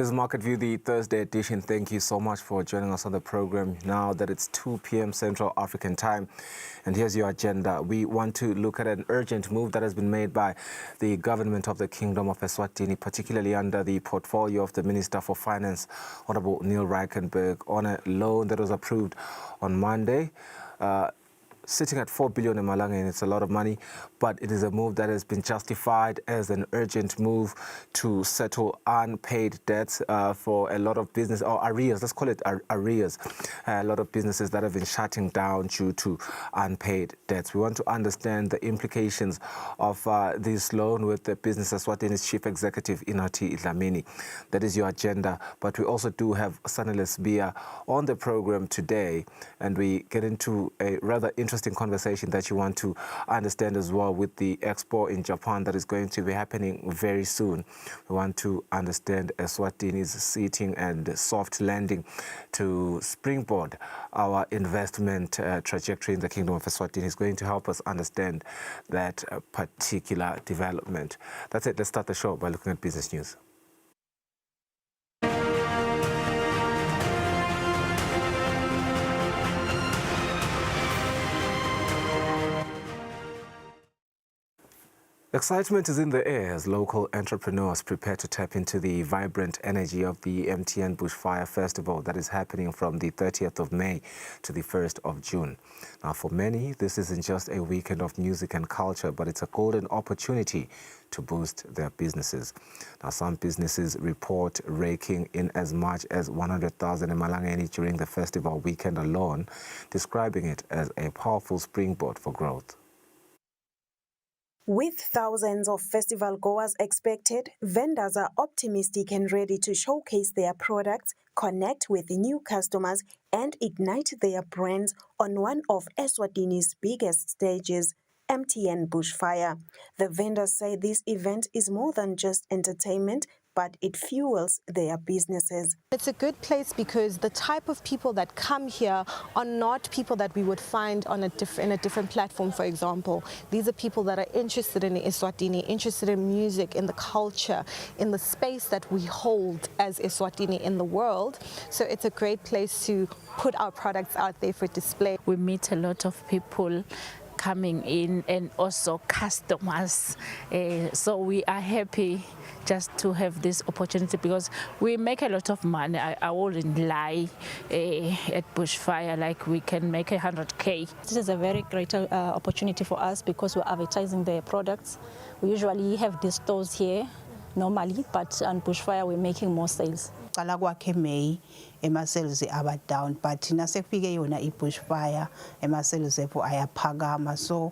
This is Market View, the Thursday edition. Thank you so much for joining us on the program now that it's 2 p.m. Central African time. And here's your agenda. We want to look at an urgent move that has been made by the government of the Kingdom of Eswatini, particularly under the portfolio of the Minister for Finance, Honorable Neil Reichenberg, on a loan that was approved on Monday. Sitting at 4 billion in Malanga, and it's a lot of money, but it is a move that has been justified as an urgent move to settle unpaid debts for a lot of business, or arrears, let's call it arrears. A lot of businesses that have been shutting down due to unpaid debts. We want to understand the implications of this loan with the Business Eswatini's Chief Executive, Inati Dlamini. That is your agenda, but we also do have Saneless Bia on the program today, and we get into a rather interesting conversation that you want to understand as well with the expo in Japan that is going to be happening very soon. We want to understand Eswatini's seating and soft landing to springboard our investment trajectory in the Kingdom of Eswatini. Is going to help us understand that particular development. That's it. Let's start the show by looking at business news. Excitement is in the air as local entrepreneurs prepare to tap into the vibrant energy of the MTN Bushfire Festival that is happening from the 30th of May to the 1st of June. Now, for many, this isn't just a weekend of music and culture, but it's a golden opportunity to boost their businesses. Now, some businesses report raking in as much as 100,000 in Malangeni during the festival weekend alone, describing it as a powerful springboard for growth. With thousands of festival goers expected, vendors are optimistic and ready to showcase their products, connect with new customers, and ignite their brands on one of Eswatini's biggest stages, MTN Bushfire. The vendors say this event is more than just entertainment, but it fuels their businesses. It's a good place because the type of people that come here are not people that we would find on in a different platform, for example. These are people that are interested in Eswatini, interested in music, in the culture, in the space that we hold as Eswatini in the world. So it's a great place to put our products out there for display. We meet a lot of people coming in and also customers. So we are happy just to have this opportunity because we make a lot of money. I wouldn't lie at Bushfire, like we can make 100K. This is a very great opportunity for us because we're advertising their products. We usually have these stores here normally, but on Bushfire we're making more sales. Qala kwakhe May ema-sales aba down, but thina sekufike yona i-Bushfire ema-sales ethu ayaphakama, so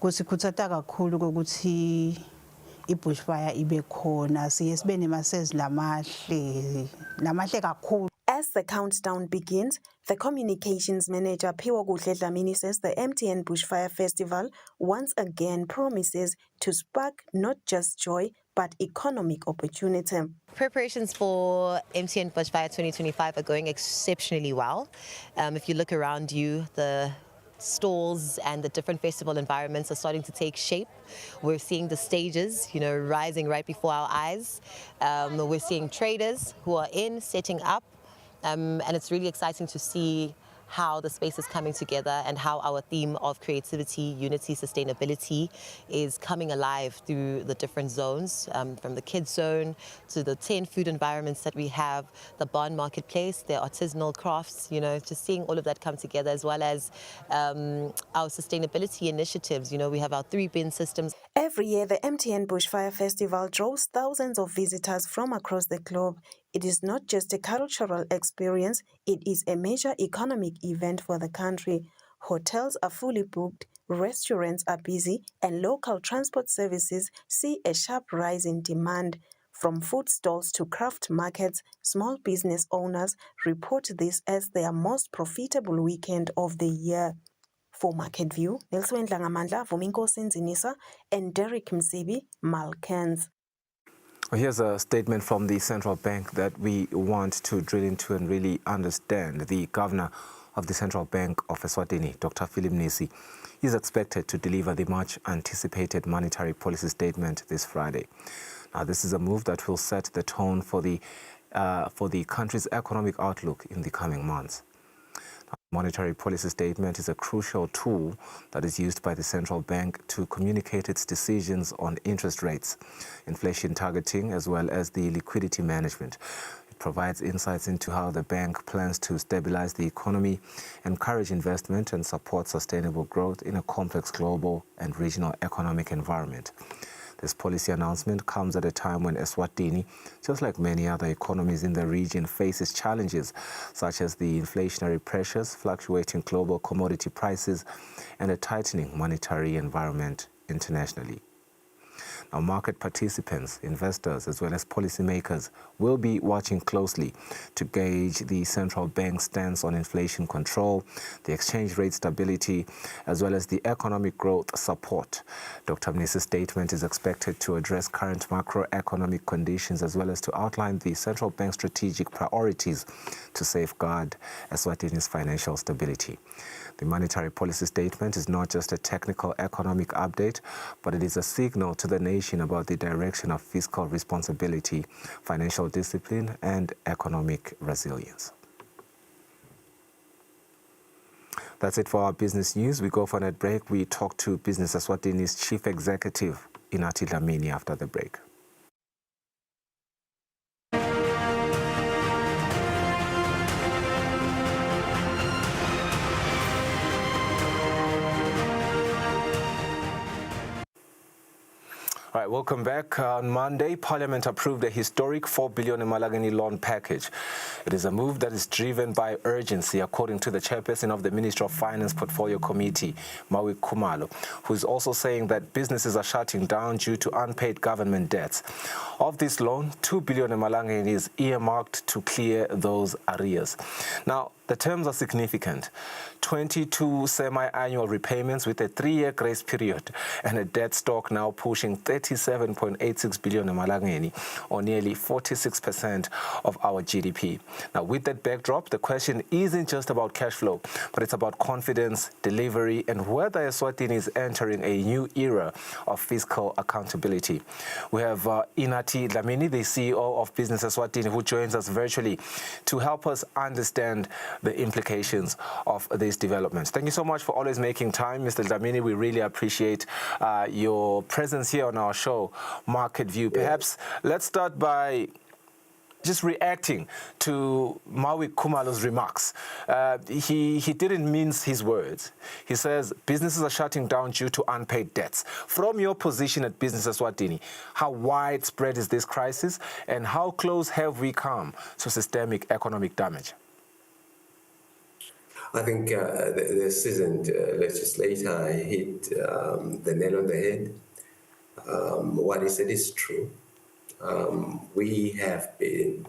kusikhuthata kakhulu ukuthi i-Bushfire ibe khona, siye sibe nema-sales lamahle kakhulu. As the countdown begins, the communications manager Phiwa Kuhle Dlamini says the MTN Bushfire Festival once again promises to spark not just joy but economic opportunity. Preparations for MTN Bushfire 2025 are going exceptionally well. If you look around you, the stalls and the different festival environments are starting to take shape. We're seeing the stages, rising right before our eyes. We're seeing traders who are setting up. And it's really exciting to see how the space is coming together and how our theme of creativity, unity, sustainability is coming alive through the different zones, from the kids zone to the 10 food environments that we have, the barn marketplace, the artisanal crafts, just seeing all of that come together, as well as our sustainability initiatives. We have our 3-bin systems. Every year, the MTN Bushfire Festival draws thousands of visitors from across the globe. It is not just a cultural experience, it is a major economic event for the country. Hotels are fully booked, restaurants are busy, and local transport services see a sharp rise in demand. From food stalls to craft markets, small business owners report this as their most profitable weekend of the year. For Market View, Nelson Dlangamandla, Vuminkosi Nzinisa, and Derek Msibi, Malkans. Here's a statement from the central bank that we want to drill into and really understand. The governor of the Central Bank of Eswatini, Dr. Philip Nisi, is expected to deliver the much-anticipated monetary policy statement this Friday. Now, this is a move that will set the tone for the for the country's economic outlook in the coming months. Monetary policy statement is a crucial tool that is used by the central bank to communicate its decisions on interest rates, inflation targeting, as well as the liquidity management. It provides insights into how the bank plans to stabilize the economy, encourage investment, and support sustainable growth in a complex global and regional economic environment. This policy announcement comes at a time when Eswatini, just like many other economies in the region, faces challenges such as the inflationary pressures, fluctuating global commodity prices, and a tightening monetary environment internationally. Now, market participants, investors, as well as policymakers will be watching closely to gauge the central bank's stance on inflation control, the exchange rate stability, as well as the economic growth support. Dr. Mnisi's statement is expected to address current macroeconomic conditions as well as to outline the central bank's strategic priorities to safeguard Eswatini's financial stability. The monetary policy statement is not just a technical economic update, but it is a signal to the nation about the direction of fiscal responsibility, financial discipline, and economic resilience. That's it for our business news. We go for a net break. We talk to Business Eswatini's Chief Executive, Inati Dlamini, after the break. All right, welcome back. On Monday, Parliament approved a historic 4 billion Malageni loan package. It is a move that is driven by urgency, according to the chairperson of the Ministry of Finance Portfolio Committee, Maui Kumalo, who is also saying that businesses are shutting down due to unpaid government debts. Of this loan, 2 billion Malageni is earmarked to clear those arrears. Now, the terms are significant. 22 semi-annual repayments with a 3-year grace period and a debt stock now pushing 37.86 billion Malageni, or nearly 46% of our GDP. Now, with that backdrop, the question isn't just about cash flow, but it's about confidence, delivery, and whether Eswatini is entering a new era of fiscal accountability. We have Inati Dlamini, the CEO of Business Eswatini, who joins us virtually to help us understand the implications of these developments. Thank you so much for always making time, Mr. Dlamini. We really appreciate your presence here on our show, Market View. Perhaps let's start by just reacting to Maui Kumalo's remarks. He didn't mince his words. He says businesses are shutting down due to unpaid debts. From your position at Business Eswatini, how widespread is this crisis and how close have we come to systemic economic damage? I think the seasoned legislator hit the nail on the head. What he said is true. We have been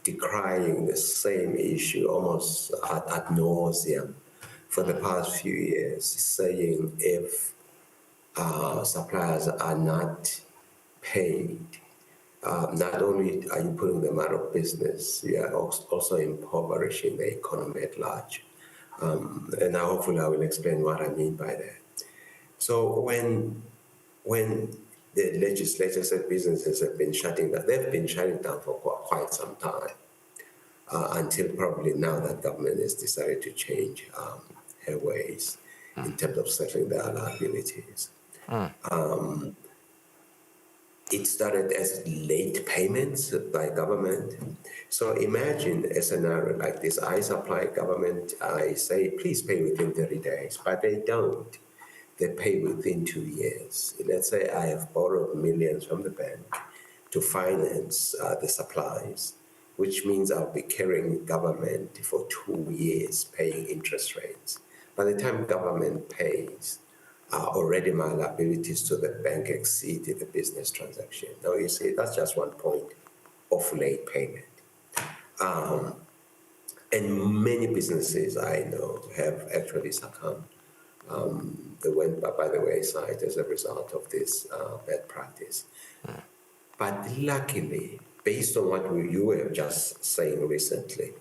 decrying the same issue almost ad nauseum for the past few years, saying if suppliers are not paid, not only are you putting them out of business, you are also impoverishing the economy at large. And now hopefully I will explain what I mean by that. So when the legislature said businesses have been shutting down, they've been shutting down for quite some time, until probably now that government has decided to change her ways in terms of settling their liabilities. It started as late payments by government. So imagine a scenario like this. I supply government, I say, please pay within 30 days, but they don't. They pay within 2 years. Let's say I have borrowed millions from the bank to finance the supplies, which means I'll be carrying government for 2 years paying interest rates. By the time government pays, already my liabilities to the bank exceeded the business transaction. Now you see, that's just one point of late payment. And many businesses I know have actually succumbed. They went by the wayside as a result of this bad practice. But luckily, based on what you were just saying recently,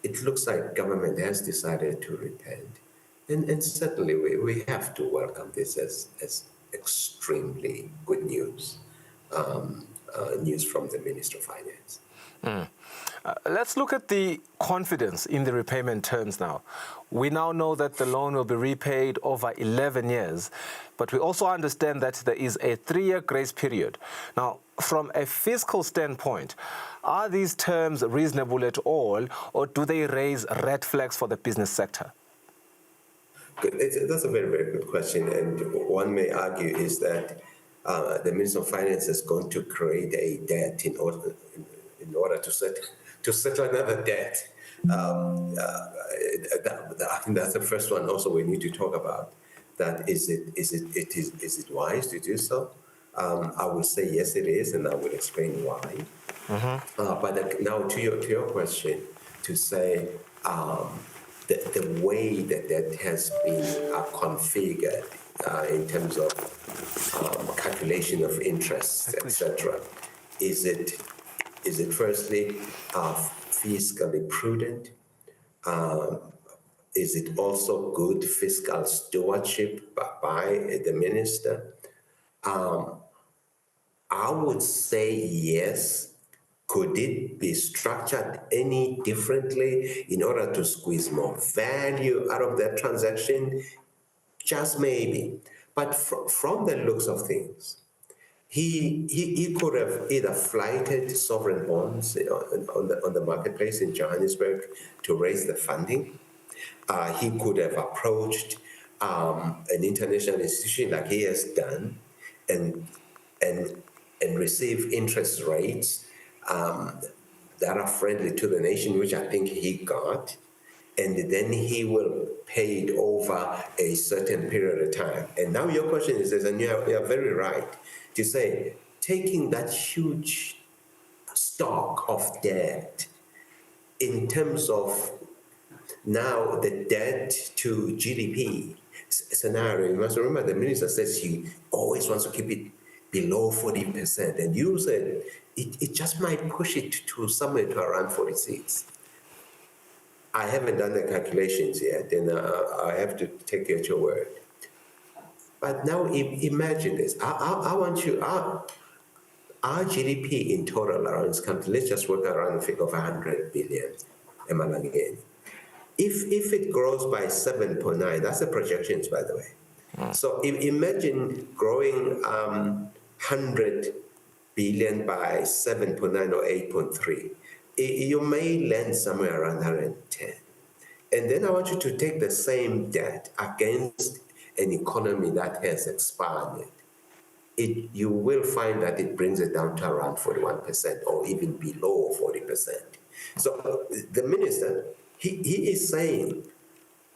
it looks like government has decided to repent. And certainly we have to welcome this as extremely good news, news from the Minister of Finance. Let's look at the confidence in the repayment terms now. We now know that the loan will be repaid over 11 years, but we also understand that there is a 3-year grace period. Now, from a fiscal standpoint, are these terms reasonable at all, or do they raise red flags for the business sector? That's a very, very good question. And one may argue is that the Minister of Finance is going to create a debt in order to settle another debt. I think that's the first one also we need to talk about. That is it wise to do so? I will say yes, it is, and I will explain why. But now to your question, to say the way that has been configured in terms of calculation of interest, etc. Is it firstly fiscally prudent? Is it also good fiscal stewardship by the minister? I would say yes. Could it be structured any differently in order to squeeze more value out of that transaction? Just maybe. But from the looks of things, he could have either flighted sovereign bonds on the marketplace in Johannesburg to raise the funding. He could have approached an international institution like he has done and receive interest rates that are friendly to the nation, which I think he got, and then he will pay it over a certain period of time. And now your question is this, and you are very right to say, taking that huge stock of debt in terms of now the debt to GDP scenario, you must remember the minister says he always wants to keep it below 40%, and you said it just might push it to somewhere to around 46. I haven't done the calculations yet, and I have to take you at your word. But now imagine this. I want you, our GDP in total around this country, let's just work around the figure of 100 billion, again. If it grows by 7.9, that's the projections, by the way. So imagine growing 100 billion by 7.9 or 8.3. You may land somewhere around 110. And then I want you to take the same debt against an economy that has expanded. You will find that it brings it down to around 41% or even below 40%. So the minister, he is saying,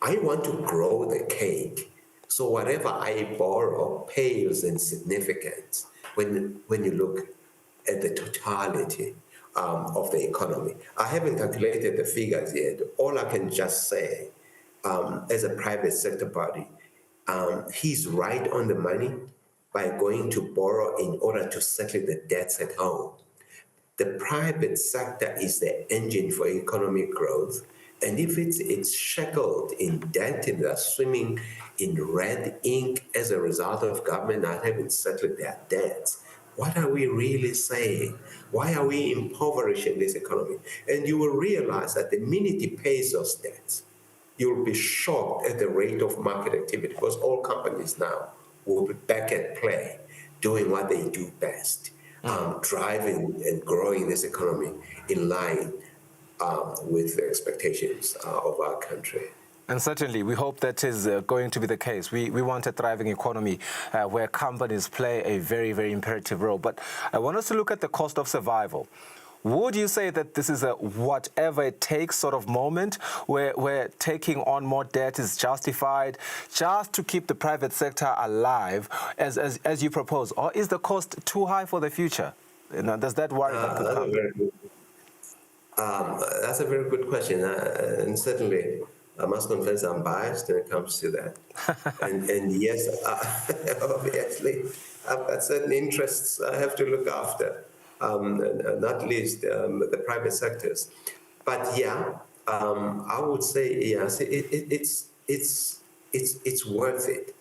I want to grow the cake. So whatever I borrow pales in significance when you look at the totality of the economy. I haven't calculated the figures yet. All I can just say, as a private sector body, he's right on the money by going to borrow in order to settle the debts at home. The private sector is the engine for economic growth. And if it's shackled in debt and they're swimming in red ink as a result of government not having settled their debts, what are we really saying? Why are we impoverishing this economy? And you will realize that the minute he pays those debts, you'll be shocked at the rate of market activity because all companies now will be back at play, doing what they do best, driving and growing this economy in line with the expectations of our country. And certainly, we hope that is going to be the case. We want a thriving economy where companies play a very, very imperative role. But I want us to look at the cost of survival. Would you say that this is a whatever it takes sort of moment where taking on more debt is justified just to keep the private sector alive as you propose? Or is the cost too high for the future? Does that worry you? That's a very good question. And certainly, I must confess I'm biased when it comes to that. and yes, obviously, I've got certain interests I have to look after, not least the private sectors. But yeah, I would say, yes, it's worth it.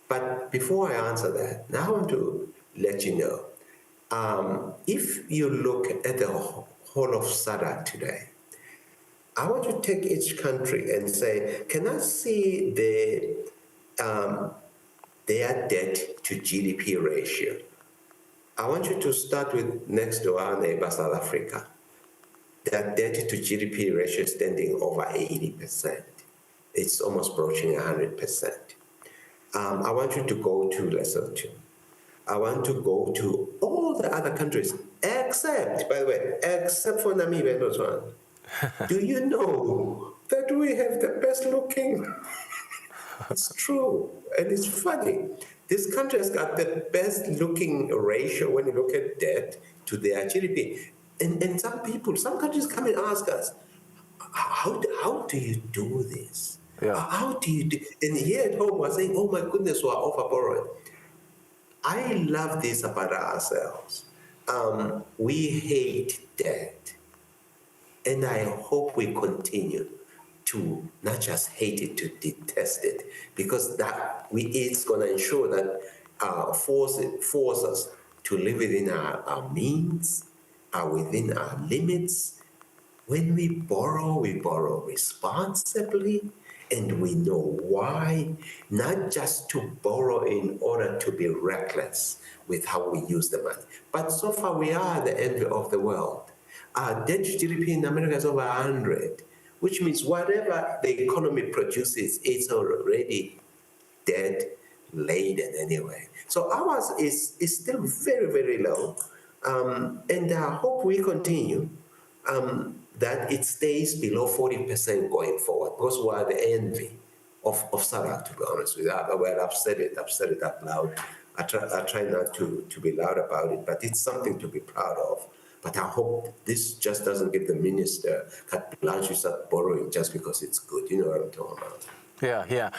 But before I answer that, now I want to let you know, if you look at the whole of SADC today, I want to take each country and say, can I see their debt to GDP ratio? I want you to start with next to our neighbor, South Africa. Their debt to GDP ratio is standing over 80%. It's almost approaching 100%. I want you to go to Lesotho. I want to go to all the other countries, except, by the way, except for Namibia and Botswana. Do you know that we have the best looking? It's true, and it's funny. This country has got the best looking ratio when you look at debt to their GDP. And some countries come and ask us, how do you do this? Yeah. How do you do? And here at home, we're saying, oh my goodness, we're over borrowing. I love this about ourselves. We hate debt. And I hope we continue to not just hate it, to detest it, because it's going to ensure that force us to live within our means, within our limits. When we borrow responsibly, and we know why, not just to borrow in order to be reckless with how we use the money. But so far, we are the envy of the world. Our debt to GDP in America is over 100, which means whatever the economy produces, it's already debt laden anyway. So ours is still very, very low. And I hope we continue that it stays below 40% going forward, because we are the envy of SADC, to be honest with you. Well, I've said it out loud. I try not to be loud about it, but it's something to be proud of. But I hope this just doesn't give the minister carte blanche to start borrowing just because it's good. You know what I'm talking about. Yeah.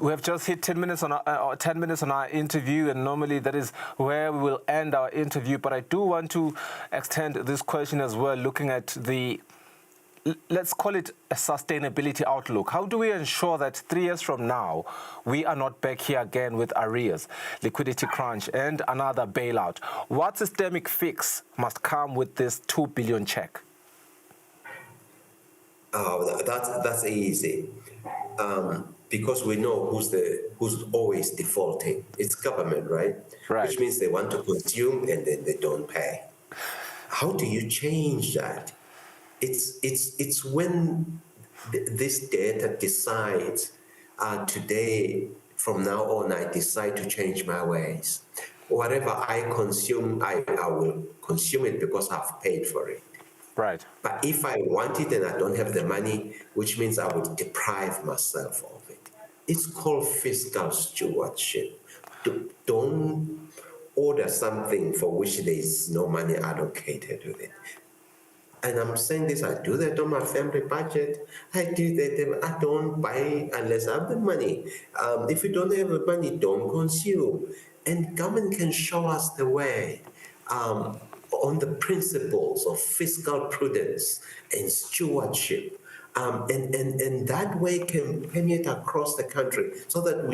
We have just hit 10 minutes on our interview, and normally that is where we will end our interview. But I do want to extend this question as well, looking at the, let's call it a sustainability outlook. How do we ensure that 3 years from now, we are not back here again with arrears, liquidity crunch, and another bailout? What systemic fix must come with this 2 billion check? Oh, that's easy. Because we know who's always defaulting. It's government, right? Right. Which means they want to consume and then they don't pay. How do you change that? It's when this data decides today, from now on, I decide to change my ways. Whatever I consume, I will consume it because I've paid for it. Right. But if I want it and I don't have the money, which means I would deprive myself of it. It's called fiscal stewardship. Don't order something for which there is no money allocated with it. And I'm saying this, I do that on my family budget. I do that, I don't buy unless I have the money. If you don't have the money, don't consume. And government can show us the way. On the principles of fiscal prudence and stewardship. And that way can permeate across the country so that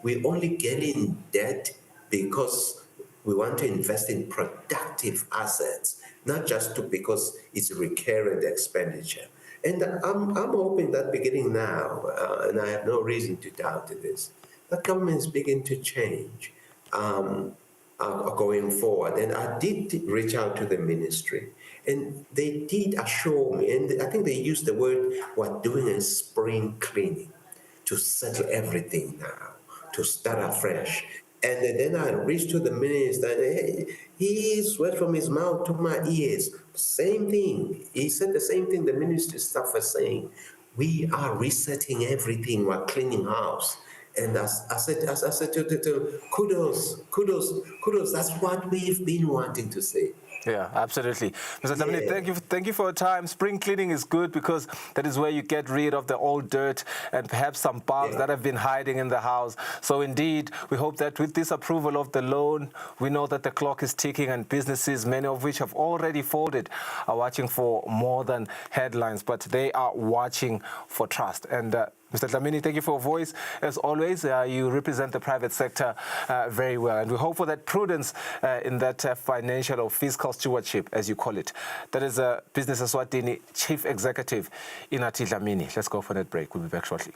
we only get in debt because we want to invest in productive assets, not just because it's a recurrent expenditure. And I'm hoping that beginning now, and I have no reason to doubt this, that government is beginning to change. Going forward. And I did reach out to the ministry, and they did assure me, and I think they used the word, we're doing a spring cleaning to settle everything now, to start afresh. And then I reached to the minister, and he sweat from his mouth to my ears. Same thing. He said the same thing the ministry staff was saying. We are resetting everything, we're cleaning house. And as I said to kudos. That's what we've been wanting to say. Yeah, absolutely. Mr. Dlamini, thank you for your time. Spring cleaning is good because that is where you get rid of the old dirt and perhaps some bugs that have been hiding in the house. So indeed, we hope that with this approval of the loan, we know that the clock is ticking and businesses, many of which have already folded, are watching for more than headlines, but they are watching for trust. And Mr. Dlamini, thank you for your voice. As always, you represent the private sector very well, and we hope for that prudence in that financial or fiscal stewardship, as you call it. That is Business Eswatini Chief Executive Inathi Dlamini. Let's go for that break. We'll be back shortly.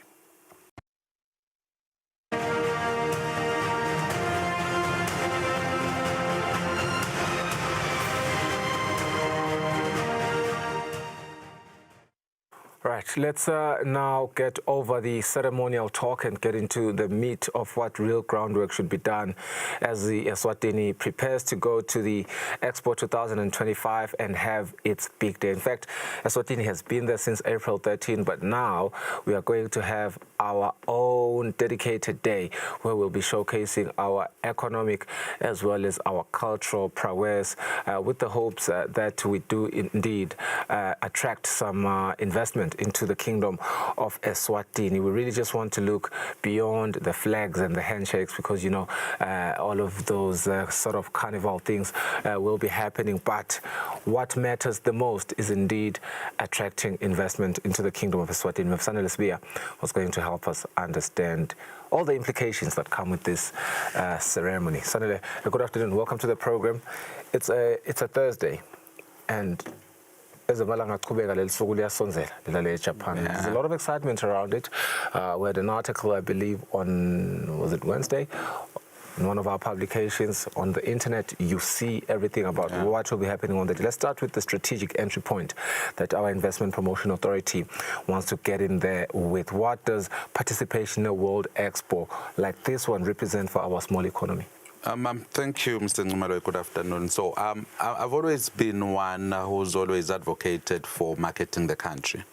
Right, let's now get over the ceremonial talk and get into the meat of what real groundwork should be done as the Eswatini prepares to go to the Expo 2025 and have its big day. In fact, Eswatini has been there since April 13, but now we are going to have our own dedicated day where we'll be showcasing our economic as well as our cultural prowess with the hopes that we do indeed attract some investment into the kingdom of Eswatini. We really just want to look beyond the flags and the handshakes because, you know, all of those sort of carnival things will be happening. But what matters the most is indeed attracting investment into the kingdom of Eswatini. Mfsane Lesbia was going to help us understand all the implications that come with this ceremony. Sanele, good afternoon. Welcome to the program. It's a Thursday, and there's a lot of excitement around it. We had an article, I believe, on, was it Wednesday? In one of our publications on the internet, you see everything about what will be happening on the day. Let's start with the strategic entry point that our Investment Promotion Authority wants to get in there with. What does participation in a World Expo like this one represent for our small economy? Thank you, Mr. Ngumalo. Good afternoon. So I've always been one who's always advocated for marketing the country.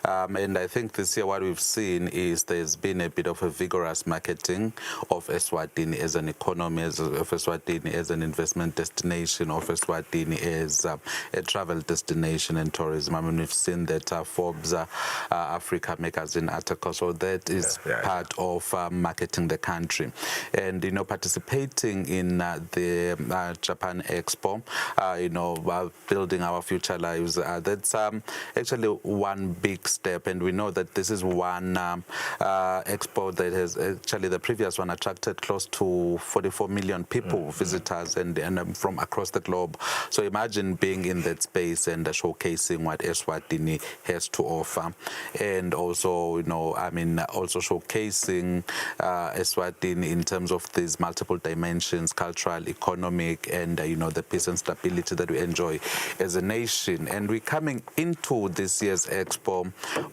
And I think this year what we've seen is there's been a bit of a vigorous marketing of Eswatini as an economy, of Eswatini as an investment destination, of Eswatini as a travel destination and tourism. I mean, we've seen that Forbes Africa magazine article. So that is part of marketing the country. And, you know, participating in the Japan Expo, you know, building our future lives. That's actually one big step, and we know that this is one expo that has actually, the previous one attracted close to 44 million people, visitors, and from across the globe. So imagine being in that space and showcasing what Eswatini has to offer, and also, you know, I mean, also showcasing Eswatini in terms of these multiple dimensions, cultural, economic, and you know, the peace and stability that we enjoy as a nation. And we're coming into this year's expo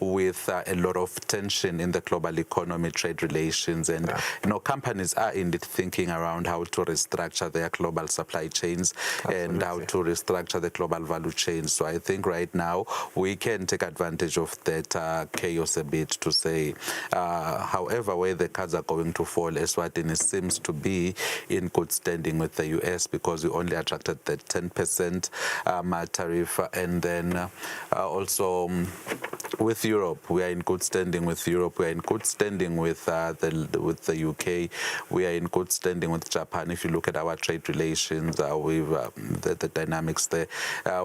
with a lot of tension in the global economy, trade relations, and you know, companies are indeed thinking around how to restructure their global supply chains and how to restructure the global value chains. So I think right now we can take advantage of that chaos a bit to say, however way the cards are going to fall, Eswatini seems to be in good standing with the US because we only attracted that 10% tariff, and then also with Europe, we are in good standing with Europe. We are in good standing with the UK. We are in good standing with Japan. If you look at our trade relations, with the dynamics there,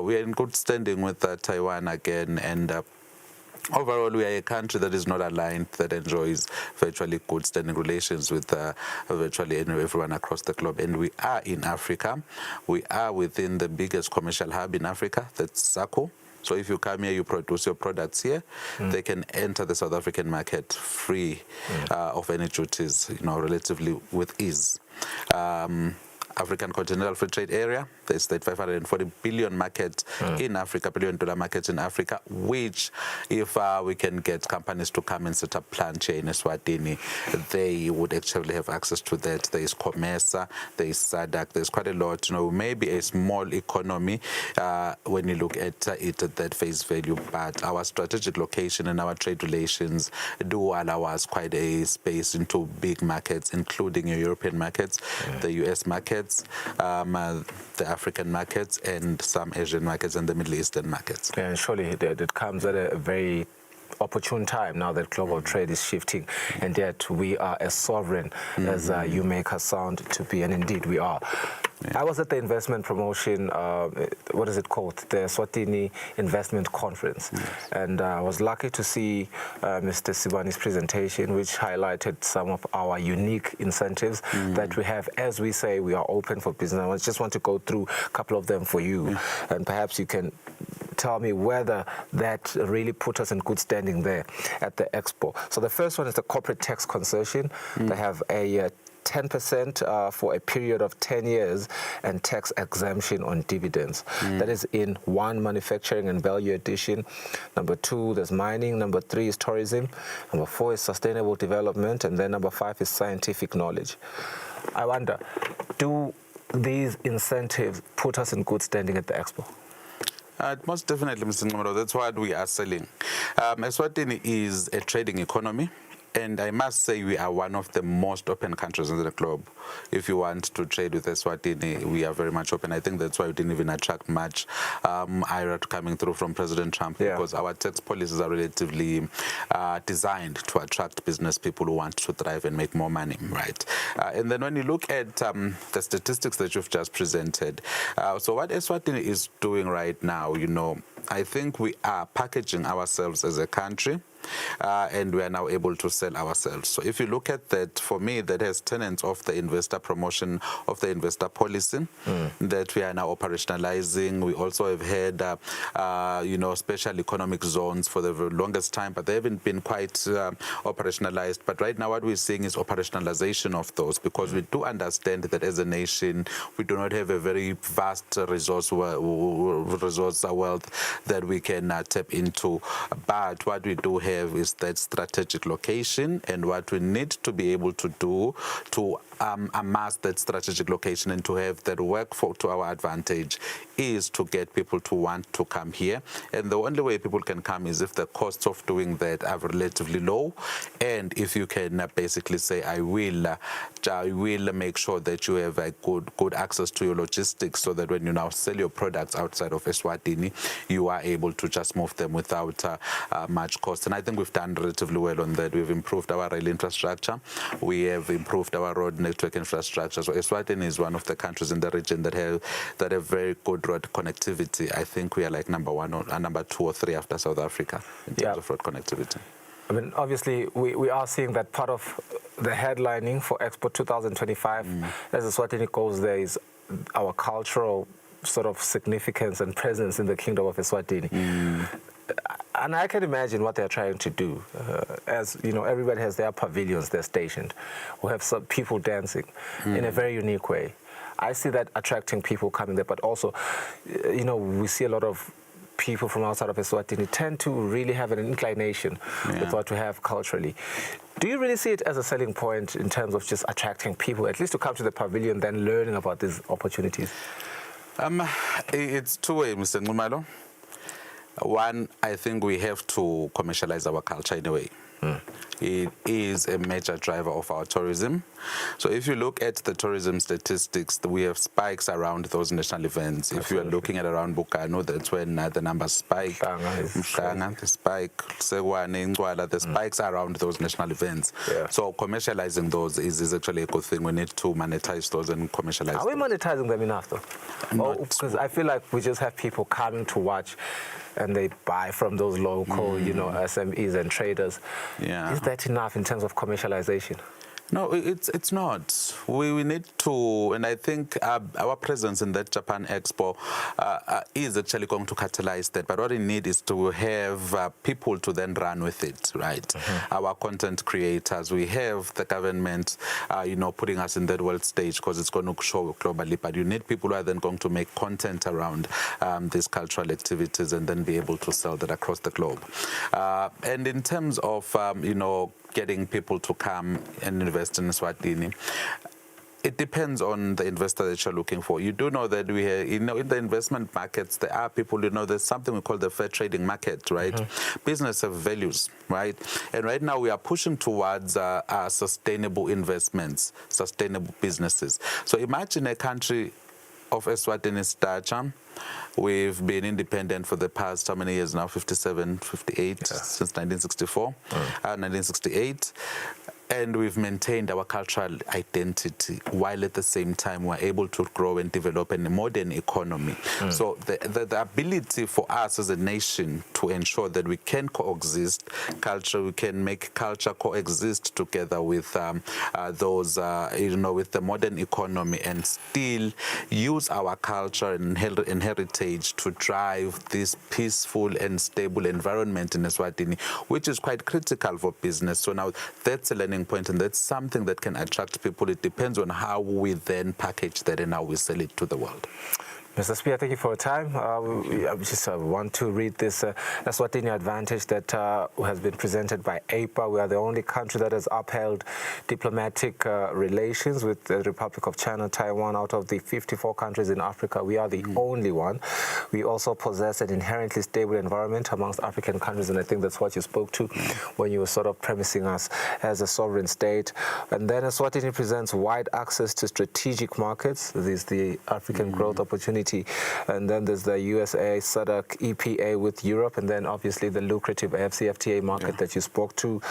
we are in good standing with Taiwan again, and overall, we are a country that is not aligned, that enjoys virtually good standing relations with virtually everyone across the globe. And we are in Africa. We are within the biggest commercial hub in Africa, that's SACO. So if you come here, you produce your products here, they can enter the South African market free of any duties, you know, relatively with ease. African Continental Free Trade Area, there's that 540 billion market in Africa, $1 billion market in Africa, which if we can get companies to come and set up plant here in Eswatini, they would actually have access to that. There is COMESA, there is SADC, there's quite a lot. You know, maybe a small economy when you look at it at that face value, but our strategic location and our trade relations do allow us quite a space into big markets, including your European markets, the US markets, the African markets, and some Asian markets and the Middle Eastern markets. Yeah, and surely it comes at a very opportune time now that global trade is shifting, and yet we are as sovereign as you make us sound to be, and indeed we are. I was at the investment promotion, what is it called? The Eswatini Investment Conference. And I was lucky to see Mr. Sibani's presentation, which highlighted some of our unique incentives that we have. As we say, we are open for business. I just want to go through a couple of them for you. And perhaps you can tell me whether that really put us in good standing there at the expo. So the first one is the corporate tax concession. They have a 10% for a period of 10 years and tax exemption on dividends. That is in 1, manufacturing and value addition. Number 2, there's mining. Number 3 is tourism. Number 4 is sustainable development. And then number 5 is scientific knowledge. I wonder, do these incentives put us in good standing at the expo? Most definitely, Mr. Ngumalo. That's what we are selling. Eswatini is a trading economy. And I must say we are one of the most open countries in the globe. If you want to trade with Eswatini, we are very much open. I think that's why we didn't even attract much ire coming through from President Trump, because our tax policies are relatively designed to attract business people who want to thrive and make more money, right? And then when you look at the statistics that you've just presented, so what Eswatini is doing right now, you know, I think we are packaging ourselves as a country. And we are now able to sell ourselves. So if you look at that, for me, that has tenets of the investor promotion, of the investor policy that we are now operationalizing. We also have had, you know, special economic zones for the longest time, but they haven't been quite operationalized. But right now what we're seeing is operationalization of those, because we do understand that as a nation, we do not have a very vast resource wealth that we can tap into. But what we do have is that strategic location, and what we need to be able to do to amass that strategic location and to have that work to our advantage is to get people to want to come here. And the only way people can come is if the costs of doing that are relatively low, and if you can basically say, I will make sure that you have a good access to your logistics, so that when you now sell your products outside of Eswatini, you are able to just move them without much cost. And I think we've done relatively well on that. We've improved our rail infrastructure. We have improved our road network infrastructure. So Eswatini is one of the countries in the region that have very good road connectivity. I think we are like number 1 or number 2 or 3 after South Africa in terms of road connectivity. I mean, obviously, we are seeing that part of the headlining for Expo 2025, as Eswatini goes there, is our cultural sort of significance and presence in the Kingdom of Eswatini. And I can imagine what they're trying to do. As you know, everybody has their pavilions they're stationed. We have some people dancing in a very unique way. I see that attracting people coming there, but also, you know, we see a lot of people from outside of Eswatini tend to really have an inclination with what we have culturally. Do you really see it as a selling point in terms of just attracting people, at least to come to the pavilion, then learning about these opportunities? It's two-way, Mr. Ngumalo. One, I think we have to commercialize our culture in a way. It is a major driver of our tourism. So if you look at the tourism statistics, we have spikes around those national events. If you are looking at around Bukano, that's when the numbers spike. The spike, the spikes around those national events. So commercializing those is actually a good thing. We need to monetize those and commercialize Are we monetizing them enough, though? Because I feel like we just have people coming to watch and they buy from those local, you know, SMEs and traders. Is that enough in terms of commercialization? No, it's not. We need to, and I think our presence in that Japan Expo is actually going to catalyze that. But what we need is to have people to then run with it, right? Our content creators, we have the government, you know, putting us in that world stage because it's going to show globally. But you need people who are then going to make content around these cultural activities and then be able to sell that across the globe. And in terms of, you know, getting people to come and invest in Eswatini, it depends on the investor that you're looking for. You do know that we have, you know, in the investment markets, there are people, you know, there's something we call the fair trading market, right? Business have values, right? And right now we are pushing towards sustainable investments, sustainable businesses. So imagine a country of Eswatini stature We've been independent for the past, how many years now? 57, 58, since 1964, 1968. And we've maintained our cultural identity while at the same time we're able to grow and develop in a modern economy. So the ability for us as a nation to ensure that we can coexist culture, we can make culture coexist together with those, with the modern economy and still use our culture and heritage to drive this peaceful and stable environment in Eswatini, which is quite critical for business. So now that's a learning point, and that's something that can attract people. It depends on how we then package that and how we sell it to the world. Mr. Spear, thank you for your time. I just want to read this Eswatini advantage that has been presented by APA. We are the only country that has upheld diplomatic relations with the Republic of China, Taiwan. Out of the 54 countries in Africa, we are the only one. We also possess an inherently stable environment amongst African countries, and I think that's what you spoke to when you were sort of premising us as a sovereign state. And then Eswatini presents wide access to strategic markets. There's the African growth opportunity. And then there's the USA, SADC, EPA with Europe, and then obviously the lucrative AfCFTA market that you spoke to,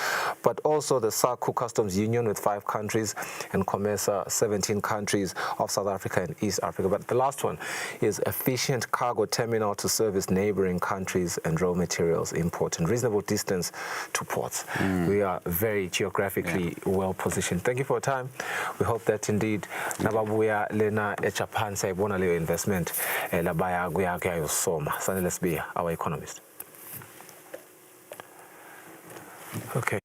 but also the SACU Customs Union with 5 countries and COMESA, 17 countries of South Africa and East Africa. But the last one is efficient cargo terminal to service neighboring countries and raw materials import and reasonable distance to ports. We are very geographically well positioned. Thank you for your time. We hope that indeed nababuya lena eJapan sayibona leyo investment labaya kuyayosoma. Sanele Sibiya, our economist. Okay.